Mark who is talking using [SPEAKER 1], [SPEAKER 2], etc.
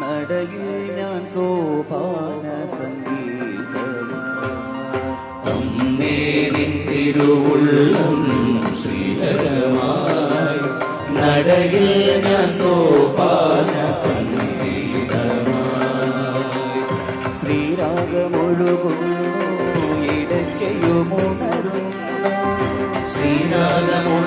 [SPEAKER 1] നടയിൽ ഞാൻ സോപാന സംഗീതമായി.
[SPEAKER 2] അമ്മേ നിൻ തിരുവുള്ളം ശ്രീകരമായി, നടയിൽ ഞാൻ സോപാന സംഗീതമായി.
[SPEAKER 1] ശ്രീരാഗമൊഴുകുന്നു ഇടയ്ക്കയുമുണരുന്നു,
[SPEAKER 2] ശ്രീരാഗമൊഴുകുന്നു